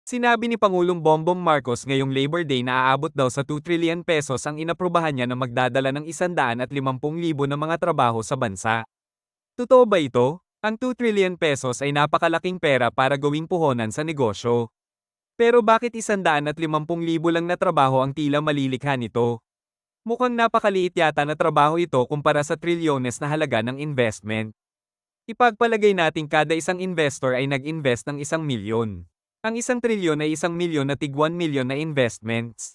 Sinabi ni Pangulong Bongbong Marcos ngayong Labor Day na aabot daw sa 2 trillion pesos ang inaprubahan niya na magdadala ng 150,000 na mga trabaho sa bansa. Totoo ba ito? Ang 2 trillion pesos ay napakalaking pera para gawing puhunan sa negosyo. Pero bakit 150,000 lang na trabaho ang tila malilikha nito? Mukhang napakaliit yata na trabaho ito kumpara sa trilyones na halaga ng investment. Ipagpalagay nating kada isang investor ay nag-invest ng 1 milyon. Ang 1 trilyon ay 1 milyon na tig 1 milyon na investments.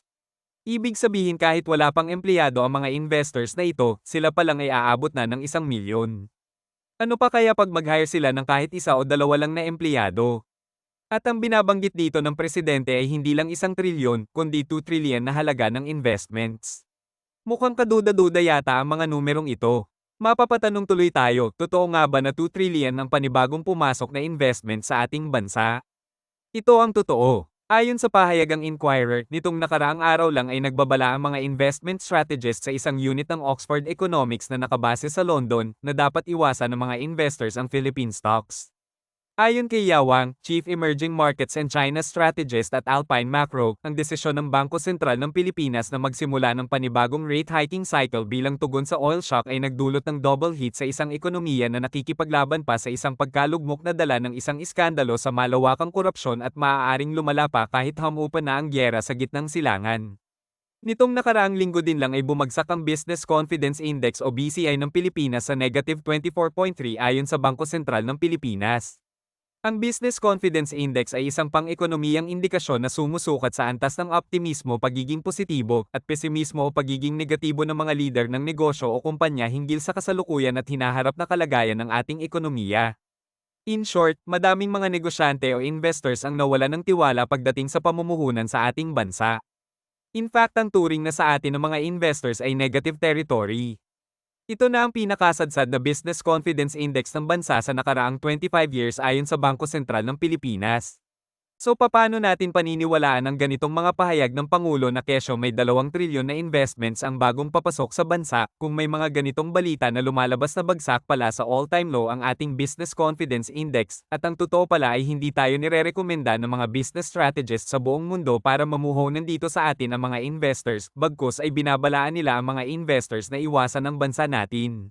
Ibig sabihin kahit wala pang empleyado ang mga investors na ito, sila pa lang ay aabot na ng 1 milyon. Ano pa kaya pag mag-hire sila ng kahit isa o dalawa lang na empleyado? At ang binabanggit dito ng presidente ay hindi lang 1 trilyon, kundi 2 trillion na halaga ng investments. Mukhang kaduda-duda yata ang mga numerong ito. Mapapatanong tuloy tayo, totoo nga ba na 2 trillion ang panibagong pumasok na investment sa ating bansa? Ito ang totoo. Ayon sa pahayagang Inquirer, nitong nakaraang araw lang ay nagbabala ang mga investment strategists sa isang unit ng Oxford Economics na nakabase sa London na dapat iwasan ng mga investors ang Philippine stocks. Ayon kay Yawang, Chief Emerging Markets and China Strategist at Alpine Macro, ang desisyon ng Bangko Sentral ng Pilipinas na magsimula ng panibagong rate hiking cycle bilang tugon sa oil shock ay nagdulot ng double hit sa isang ekonomiya na nakikipaglaban pa sa isang pagkalugmok na dala ng isang iskandalo sa malawakang korupsyon at maaaring lumala pa kahit hamupan na ang gyera sa gitnang silangan. Nitong nakaraang linggo din lang ay bumagsak ang Business Confidence Index o BCI ng Pilipinas sa negative 24.3 ayon sa Bangko Sentral ng Pilipinas. Ang Business Confidence Index ay isang pang-ekonomiyang indikasyon na sumusukat sa antas ng optimismo, pagiging positibo, at pesimismo o pagiging negatibo ng mga lider ng negosyo o kumpanya hinggil sa kasalukuyan at hinaharap na kalagayan ng ating ekonomiya. In short, madaming mga negosyante o investors ang nawalan ng tiwala pagdating sa pamumuhunan sa ating bansa. In fact, ang turing na sa atin ng mga investors ay negative territory. Ito na ang pinakasadsad na Business Confidence Index ng bansa sa nakaraang 25 years ayon sa Bangko Sentral ng Pilipinas. So paano natin paniniwalaan ang ganitong mga pahayag ng Pangulo na kesyo may 2 trilyon na investments ang bagong papasok sa bansa kung may mga ganitong balita na lumalabas na bagsak pala sa all-time low ang ating Business Confidence Index at ang totoo pala ay hindi tayo nirerekomenda ng mga business strategists sa buong mundo para mamuhunan dito sa atin ang mga investors, bagkus ay binabalaan nila ang mga investors na iwasan ang bansa natin.